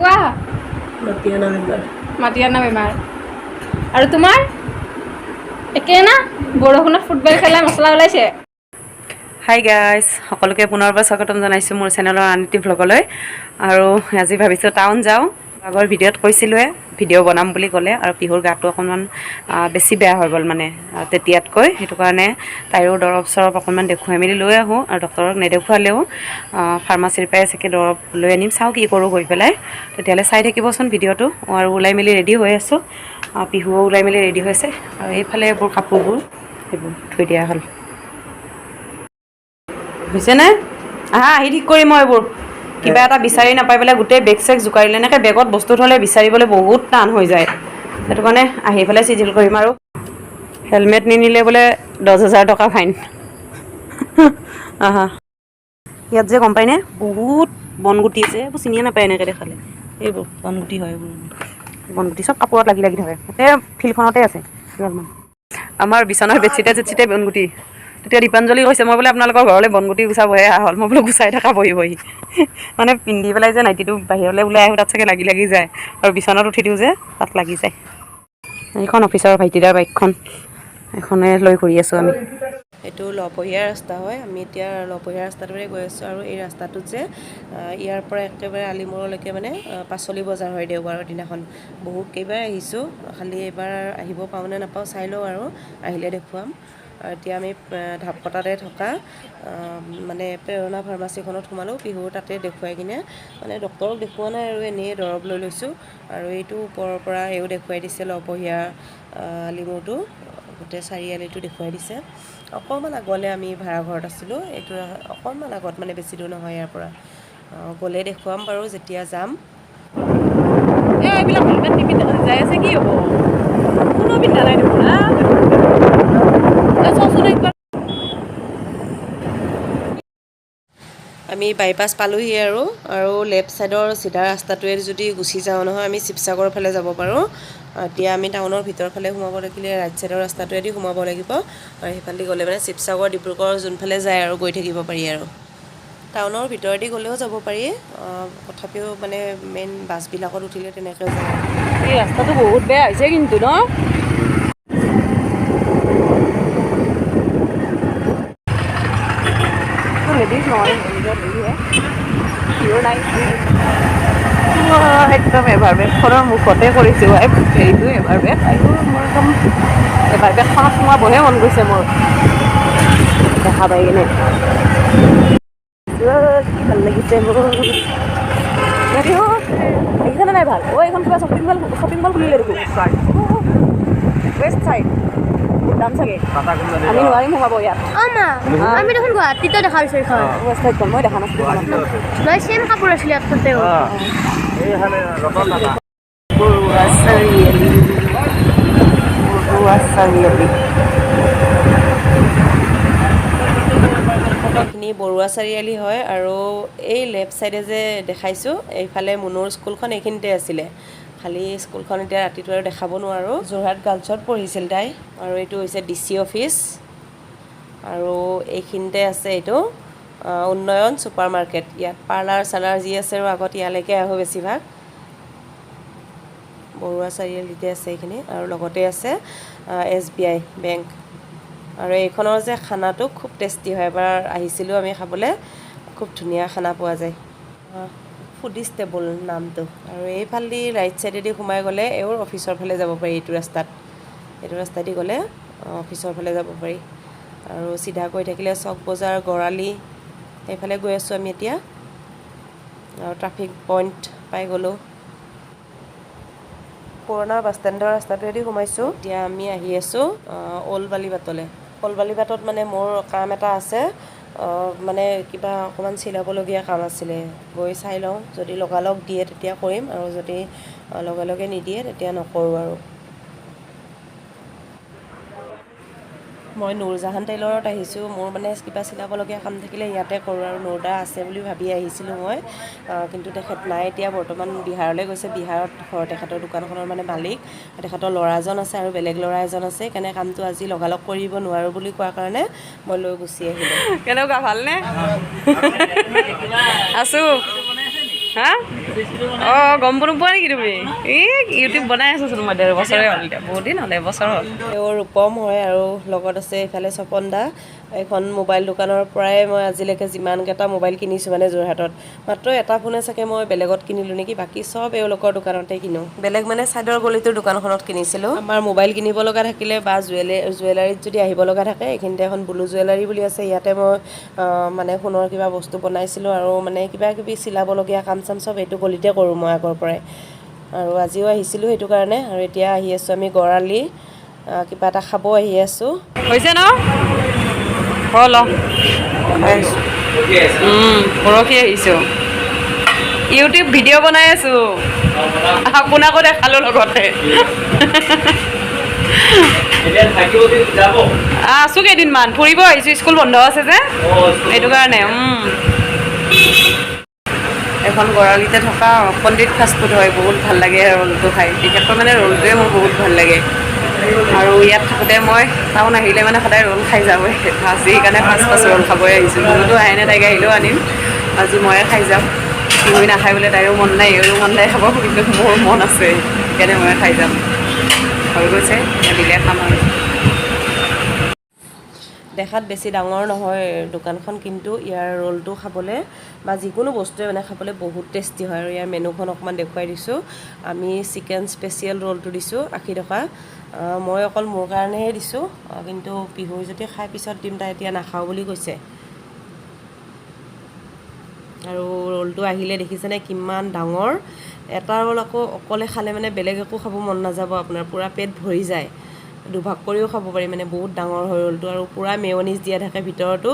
কোৱা মাটিয়ানা বেমাৰ আৰু তোমাৰ একে না বৰষুণত ফুটবল খেলা মছলা ওলাইছে। হাই গাইজ, সকলোকে পুনৰবাৰ স্বাগতম জনাইছোঁ মোৰ চেনেলৰ আন এটি ভ্লগলৈ। আৰু আজি ভাবিছোঁ টাউন যাওঁ। আগৰ ভিডিঅ'ত কৈছিলোঁৱে ভিডিঅ' বনাম বুলি ক'লে, আৰু পিহুৰ গাটো অকণমান বেছি বেয়া হৈ গ'ল মানে তেতিয়াতকৈ। সেইটো কাৰণে তাইৰো দৰৱ চৰৱ অকণমান দেখুৱাই মেলি লৈ আহোঁ, আৰু ডক্তৰক নেদেখুৱালেও ফাৰ্মাচীৰ পৰাই চাগে দৰৱ লৈ আনিম, চাওঁ কি কৰোঁ গৈ পেলাই। তেতিয়াহ'লে চাই থাকিবচোন ভিডিঅ'টো। আৰু ওলাই মেলি ৰেডি হৈ আছোঁ, পিহুও ওলাই মেলি ৰেডি হৈছে, আৰু এইফালে এইবোৰ কাপোৰবোৰ সেইবোৰ থৈ দিয়া হ'ল। হৈছেনে? আহা, আহি ঠিক কৰিম মই এইবোৰ। কিবা এটা বিচাৰি নাপাই পেলাই গোটেই বেগ চেগ জোকাৰিলে। এনেকৈ বেগত বস্তু থ'লে বিচাৰিবলৈ বহুত টান হৈ যায়। সেইটো কাৰণে আহি পেলাই চিজিল কৰিম। আৰু হেলমেট নিনিলে বোলে 10,000 টকা ফাইন। আহা, ইয়াত যে গম পায়নে বহুত বনগুটি আছে, এইবোৰ চিনিয়ে নাপায় এনেকৈ দেখালে। এইবোৰ বনগুটি হয়, এইবোৰ বনগুটি চব কাপোৰত লাগি লাগি থাকে। গোটেই ফিল্ডখনতে আছে। আমাৰ বিচনাৰ বেডশ্বীটে চেটশ্বীটে বনগুটি। তেতিয়া দীপাঞ্জলি কৈছে, মই বোলে আপোনালোকৰ ঘৰলৈ বনগুটি গুচাবহে অহা হ'ল। মই বোলো গুচাই থাকা বহি বহি। মানে পিন্ধি পেলাই যে নাইটিটো বাহিৰলৈ ওলাই আহোঁ, তাত চাগে লাগি লাগি যায়, আৰু বিচনাত উঠি দিওঁ যে তাত লাগি যায়। এইখন অফিচৰ ভাইটিদাৰ বাইকখন, এইখনে লৈ ঘূৰি আছোঁ আমি। এইটো লপহীয়া ৰাস্তা হয়। আমি এতিয়া লপহীয়া ৰাস্তাটোৰে গৈ আছোঁ, আৰু এই ৰাস্তাটোত যে ইয়াৰ পৰা একেবাৰে আলিমূৰলৈকে মানে পাচলি বজাৰ হয় দেওবাৰৰ দিনাখন। বহুত কেইবাৰ আহিছোঁ, খালি এইবাৰ আহিব পাওঁ নে নাপাওঁ চাই লওঁ, আৰু আহিলে দেখুৱাম। আৰু এতিয়া আমি ঢাপকটাতে থকা মানে প্ৰেৰণা ফাৰ্মাচীখনত সোমালোঁ। পিহুৰ তাতে দেখুৱাই কিনে মানে ডক্তৰক দেখুওৱা নাই, আৰু এনেই দৰৱ লৈ লৈছোঁ। আৰু এইটো ওপৰৰ পৰা এও দেখুৱাই দিছে লপহীয়া আলিমূৰটো, গোটেই চাৰিআলিটো দেখুৱাই দিছে। অকণমান আগলৈ আমি ভাড়াঘৰত আছিলোঁ, এইটো অকণমান আগত, মানে বেছি দূৰ নহয় ইয়াৰ পৰা। গ'লে দেখুৱাম বাৰু যেতিয়া যাম। এইবিলাক হেলমেট নিপিন্ধা যাই আছে, কি হ'ব? কোনো পিন্ধা নাই দেখোন। আমি বাইপাছ পালোঁহি, আৰু লেফ্ট ছাইডৰ চিধা ৰাস্তাটোৱে যদি গুচি যাওঁ নহয়, আমি শিৱসাগৰৰ ফালে যাব পাৰোঁ। এতিয়া আমি টাউনৰ ভিতৰৰ ফালে সোমাব লাগিলে ৰাইট ছাইডৰ ৰাস্তাটোৱেদি সোমাব লাগিব, আৰু সেইফালেদি গ'লে মানে শিৱসাগৰ ডিব্ৰুগড় যোনফালে যায় আৰু গৈ থাকিব পাৰি। আৰু টাউনৰ ভিতৰেদি গ'লেও যাব পাৰি, তথাপিও মানে মেইন বাছবিলাকত উঠিলে তেনেকৈ যায়। এই ৰাস্তাটো বহুত বেয়া হৈছে কিন্তু ন? লেডিজ নহয়, নিজৰ হেৰিহে, হিৰ' নাই। একদম এভাৰ বেগখনৰ মুখতে কৰিছোঁ হেৰিটো, এভাৰ বেগ। আৰু মোৰ একদম এভাৰ বেগখনত সোমাবহে মন গৈছে মোৰ দেখা পাই কিনে। কি ভাল লাগিছে মোৰ। দেখিছেনে নাই ভাল? এইখন কিবা শ্বপিং মল খুলিলে দেখোন। ৱেষ্ট ছাইড দাম চাগে, আমি নোৱাৰিম সোমাব ইয়াত। আমি দেখোন গুৱাহাটীতো দেখা পাইছোঁ এইখন। ৱেষ্ট ছাইডখন মই দেখা নাছিলোঁ। নহয়, চেম কাপোৰ আছিলে ইয়াত তাতেও। বৰুৱা চাৰিআলি, বৰুৱা চাৰিআলি। এইখিনি বৰুৱা চাৰিআলি হয়, আৰু এই লেফ্ট ছাইডে যে দেখাইছোঁ, এইফালে মুনুৰ স্কুলখন এইখিনিতে আছিলে। খালি স্কুলখন এতিয়া ৰাতিটো আৰু দেখাব নোৱাৰোঁ। যোৰহাট গাৰ্লছত পঢ়িছিল তাই। আৰু এইটো হৈছে DC অফিচ, আৰু এইখিনিতে আছে এইটো উন্নয়ন ছুপাৰ মাৰ্কেট। ইয়াত পাৰ্লাৰ চাৰ্লাৰ যি আছে, আৰু আগত ইয়ালৈকে আহোঁ বেছিভাগ। বৰুৱা চাৰিআলিতে আছে এইখিনি, আৰু লগতে আছে SBI বেংক। আৰু এইখনৰ যে খানাটো খুব টেষ্টি হয়। এবাৰ আহিছিলোঁ আমি খাবলৈ, খুব ধুনীয়া খানা পোৱা যায়। ফুডিছ টেবুল নামটো। আৰু এইফালেদি ৰাইট ছাইডেদি সোমাই গ'লে এওঁৰ অফিচৰ ফালে যাব পাৰি। এইটো ৰাস্তাদি গ'লে অফিচৰ ফালে যাব পাৰি। আৰু চিধা গৈ থাকিলে চক বজাৰ, গড়ালি, সেইফালে গৈ আছোঁ আমি এতিয়া। আৰু ট্ৰাফিক পইণ্ট পাই গ'লোঁ। পুৰণা বাছ ষ্টেণ্ডৰ ৰাস্তাটোৱেদি সোমাইছোঁ। এতিয়া আমি আহি আছোঁ অল্ড বালিবাটলৈ। অল্ড বালিবাটত মানে মোৰ কাম এটা আছে, মানে কিবা অকণমান চিলাবলগীয়া কাম আছিলে। গৈ চাই লওঁ, যদি লগালগ দিয়ে তেতিয়া কৰিম, আৰু যদি লগে লগে নিদিয়ে তেতিয়া নকৰোঁ। আৰু মই নুৰজাহান টেইলৰত আহিছোঁ। মোৰ মানে কিবা চিলাবলগীয়া কাম থাকিলে ইয়াতে কৰোঁ, আৰু নুৰদা আছে বুলি ভাবি আহিছিলোঁ মই, কিন্তু তেখেত নাই এতিয়া, বৰ্তমান বিহাৰলৈ গৈছে। বিহাৰত ঘৰ তেখেতৰ দোকানখনৰ মানে মালিক, তেখেতৰ ল'ৰাজন আছে আৰু বেলেগ ল'ৰা এজন আছে। সেইকাৰণে কামটো আজি লগালগ কৰিব নোৱাৰোঁ বুলি কোৱাৰ কাৰণে মই লৈ গুচি আহিলোঁ। কেনেকুৱা, ভালনে? আছোঁ। হা অঁ গম নোপোৱা নেকি তুমি এই ইউটিউব বনাই আছোচোন মই 1.5 বছৰে হ'ল এতিয়া বহুত দিন হ'ল এবছৰ হ'ল তেওঁ ৰূপম হয় আৰু লগত আছে এইফালে স্বপন দা এখন মোবাইল দোকানৰ পৰাই মই আজিলৈকে যিমানকেইটা মোবাইল কিনিছোঁ মানে যোৰহাটত মাত্ৰ এটা ফোনে চাগে মই বেলেগত কিনিলোঁ নেকি বাকী চব এওঁলোকৰ দোকানতে কিনো বেলেগ মানে চাইডৰ গলিটোৰ দোকানখনত কিনিছিলোঁ আমাৰ মোবাইল কিনিব লগা থাকিলে বা জুৱেলাৰীত যদি আহিব লগা থাকে এইখিনিতে এখন বুলু জুৱেলাৰী বুলি আছে ইয়াতে মই মানে সোণৰ কিবা বস্তু বনাইছিলোঁ আৰু মানে কিবা কিবি চিলাবলগীয়া কাম চাম চব এইটো গলিতে কৰোঁ মই আগৰ পৰাই আৰু আজিও আহিছিলোঁ সেইটো কাৰণে আৰু এতিয়া আহি আছোঁ আমি গড়ালি কিবা এটা খাব আহি আছোঁ হৈছে ন হ'ল পৰহি আহিছোঁ ইউটিউব ভিডিঅ' বনাই আছোঁ আপোনাকো দেখালোঁ লগতে আছোঁ কেইদিনমান ফুৰিব আহিছোঁ স্কুল বন্ধ আছে যে সেইটো কাৰণে এখন গড়ালিতে থকা পণ্ডিত ফাষ্টফুড হয় বহুত ভাল লাগে ৰ'লটো খাই বিশেষকৈ মানে ৰ'লটোৱে মোৰ বহুত ভাল লাগে আৰু ইয়াত থাকোঁতে মই টাউন আহিলে মানে সদায় ৰ'ল খাই যাবই আজি সেইকাৰণে পাঁচ ৰ'ল খাবই আহিছোঁ মোৰতো আহেনে তাইক আহিলেও আনিম আজি ময়ে খাই যাম পিহুই নাখাই বোলে তাইৰো মন নাই এওঁৰো মন নাই খাব কিন্তু মোৰ মন আছে সেইকাৰণে ময়ে খাই যাম হৈ গৈছে দিলে খাম আৰু দেখাত বেছি ডাঙৰ নহয় দোকানখন কিন্তু ইয়াৰ ৰ'লটো খাবলৈ বা যিকোনো বস্তুৱে মানে খাবলৈ বহুত টেষ্টি হয় আৰু ইয়াৰ মেনুখন অকণমান দেখুৱাই দিছোঁ আমি চিকেন স্পেচিয়েল ৰ'লটো দিছোঁ 80 টকা মই অকল মোৰ কাৰণেহে দিছোঁ কিন্তু পিহুই যদি খাই পিছত দিম তাই এতিয়া নাখাওঁ বুলি কৈছে আৰু ৰ'লটো আহিলে দেখিছেনে কিমান ডাঙৰ এটা ৰ'ল আকৌ অকলে খালে মানে বেলেগ একো খাব মন নাযাব আপোনাৰ পূৰা পেট ভৰি যায় দুভাগ কৰিও খাব পাৰি মানে বহুত ডাঙৰ হয় ৰ'লটো আৰু পূৰা মেয়নিজ দিয়া থাকে ভিতৰতো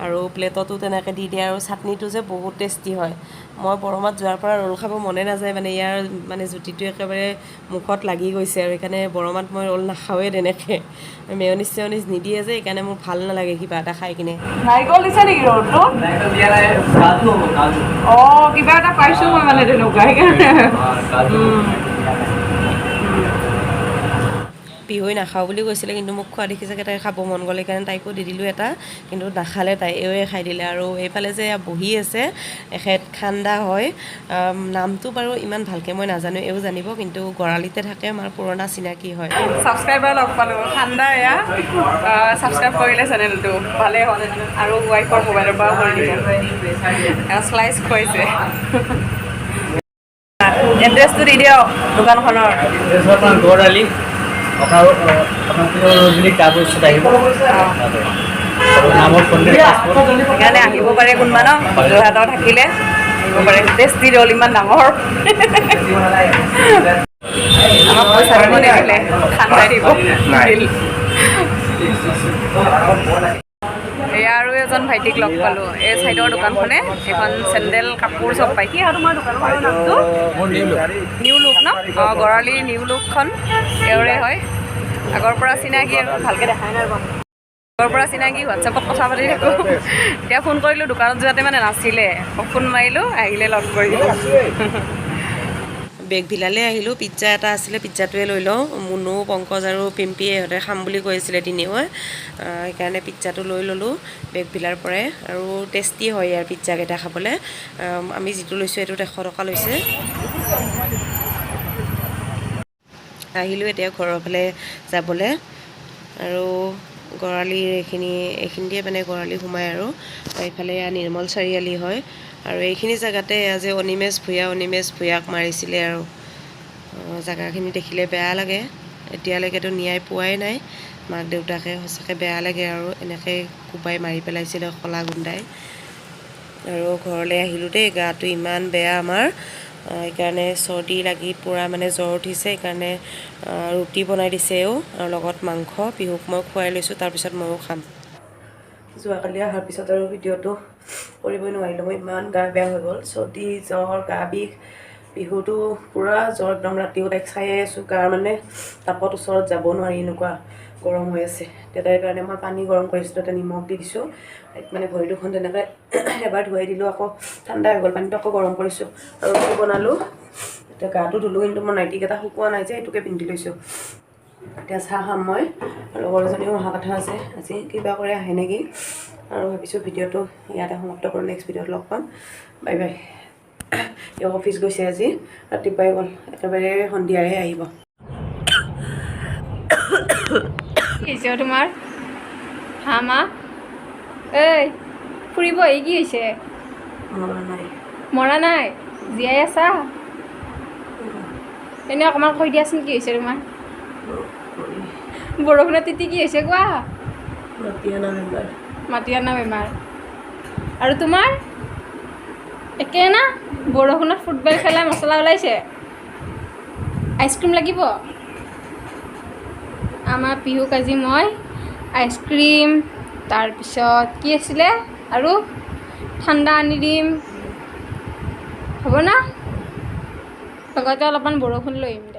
আৰু প্লেটতো তেনেকৈ দি দিয়ে আৰু চাটনিটো যে বহুত টেষ্টি হয় মই বৰমাত যোৱাৰ পৰা ৰ'ল খাব মনে নাযায় মানে ইয়াৰ মানে জুতিটো একেবাৰে মুখত লাগি গৈছে আৰু সেইকাৰণে বৰমাত মই ৰ'ল নাখাওঁৱে তেনেকৈ মেয়নিজ চেয়নিজ নিদিয়ে যে সেইকাৰণে মোৰ ভাল নালাগে কিবা এটা খাই কিনে নাৰিকল দিছে নেকি ৰ'লটো অঁ কিবা এটা পাইছোঁ মই মানে তেনেকুৱা সেইকাৰণে পিহুই নাখাওঁ বুলি কৈছিলে কিন্তু মোক খোৱা দেখি চাগে তাই খাব মন গ'লে সেইকাৰণে তাইকো দি দিলোঁ এটা কিন্তু নাখালে তাই এওঁৱে খাই দিলে আৰু এইফালে যে বহি আছে এখেত খান্দা হয় নামটো বাৰু ইমান ভালকৈ মই নাজানো এও জানিব কিন্তু গড়ালিতে থাকে আমাৰ পুৰণা চিনাকি হয় ছাবস্ক্ৰাইবাৰ লগ পালোঁ ঠাণ্ডা এয়া ছাবস্ক্ৰাইব কৰিলে চেনেলটো ভালেই হ'ল আৰু ৱাইফৰ মোবাইলৰ পৰা কৰি দিব শ্লাইচ খুৱাইছে এড্ৰেছটো দি দিয়ক দোকানখনৰ গড়ালি সেইকাৰণে আহিব পাৰে কোনোবা ন যোৰহাটৰ থাকিলে আহিব পাৰে টেষ্টি ৰ'ল ইমান ডাঙৰ আমাক পইচা দিব নিদিলে ঠাণ্ডাই দিব এয়া আৰু এজন ভাইটিক লগ পালোঁ এই চাইডৰ দোকানখনে এখন চেণ্ডেল কাপোৰ চব পায় কি হয় তোমাৰ দোকানখনৰ নামটো নিউ লুক ন অঁ গড়ালি নিউ লুকখন এওঁৰে হয় আগৰ পৰা চিনাকি আৰু ভালকৈ দেখাই নাই ৰ'ব আগৰ পৰা চিনাকি হোৱাটছএপত কথা পাতি থাকোঁ এতিয়া ফোন কৰিলোঁ দোকানত যোৱাতে মানে নাছিলে ফোন মাৰিলোঁ আহিলে লগ কৰিলোঁ বেগভিলালৈ আহিলোঁ পিজ্জা এটা আছিলে পিজ্জাটোৱে লৈ লওঁ মুনু পংকজ আৰু পিম্পীয়ে ইহঁতে খাম বুলি কৈ আছিলে তিনিওৱে সেইকাৰণে পিজ্জাটো লৈ ল'লোঁ বেগভিলাৰ পৰাই আৰু টেষ্টি হয় ইয়াৰ পিজ্জাকেইটা খাবলৈ আমি যিটো লৈছোঁ এইটোত 100 টকা লৈছে আহিলোঁ এতিয়া ঘৰৰ ফালে যাবলৈ আৰু গড়ালিৰ এইখিনিতে মানে গড়ালি সোমাই আৰু এইফালে নিৰ্মল চাৰিআলি হয় আৰু এইখিনি জেগাতে যে অনিমেষ ভূঞাক মাৰিছিলে আৰু জেগাখিনি দেখিলে বেয়া লাগে এতিয়ালৈকেতো ন্যায় পোৱাই নাই মাক দেউতাকে সঁচাকৈ বেয়া লাগে আৰু এনেকৈ কোবাই মাৰি পেলাইছিলে কলা গুণ্ডাই আৰু ঘৰলৈ আহিলোঁ দেই গাটো ইমান বেয়া আমাৰ সেইকাৰণে চৰ্দি লাগি পূৰা মানে জ্বৰ উঠিছে সেইকাৰণে ৰুটি বনাই দিছেও আৰু লগত মাংস পিহুক মই খুৱাই লৈছোঁ তাৰপিছত ময়ো খাম যোৱাকালি অহাৰ পিছত আৰু ভিডিঅ'টো কৰিবই নোৱাৰিলোঁ মই ইমান গা বেয়া হৈ গ'ল চৰ্দি জ্বৰ গা বিষ পিহুটো পূৰা জ্বৰ একদম ৰাতিও তাইক চায়ে আছোঁ গাৰ মানে তাপত ওচৰত যাব নোৱাৰি এনেকুৱা গৰম হৈ আছে তাইৰ কাৰণে মই পানী গৰম কৰিছিলোঁ তাতে নিমখ দি দিছোঁ তাইক মানে ভৰি দুখন তেনেকৈ এবাৰ ধুৱাই দিলোঁ আকৌ ঠাণ্ডা হৈ গ'ল পানীটো আকৌ গৰম কৰিছোঁ আৰু ৰুটি বনালোঁ এতিয়া গাটো ধুলোঁ কিন্তু মই নাইটিকেইটা শুকোৱা নাই যে এইটোকে পিন্ধি লৈছোঁ এতিয়া চাহ খাম মই লগৰ এজনীও অহা কথা আছে আজি কিবা কৰে আহে নেকি আৰু ভাবিছোঁ ভিডিঅ'টো ইয়াতে সমাপ্ত কৰোঁ নেক্সট ভিডিঅ'ত লগ পাম বাই বাই এই অফিচ গৈছে আজি ৰাতিপুৱাই গ'ল একেবাৰে সন্ধিয়াহে আহিব কি হৈছে তোমাৰ হা মা এই ফুৰিব আহি কি হৈছে নাই মৰা নাই জীয়াই আছা এনেই অকণমান কৈ দিয়াচোন কি হৈছে তোমাৰ বৰষুণত তিতি কি হৈছে কোৱা মাতি আনা বেমাৰ আৰু তোমাৰ একে না বৰষুণত ফুটবল খেলা মছলা ওলাইছে আইচক্ৰীম লাগিব আমাৰ পিহুক আজি মই আইচক্ৰীম তাৰপিছত কি আছিলে আৰু ঠাণ্ডা আনি দিম হ'ব না লগতে অলপমান বৰষুণ লৈ আহিম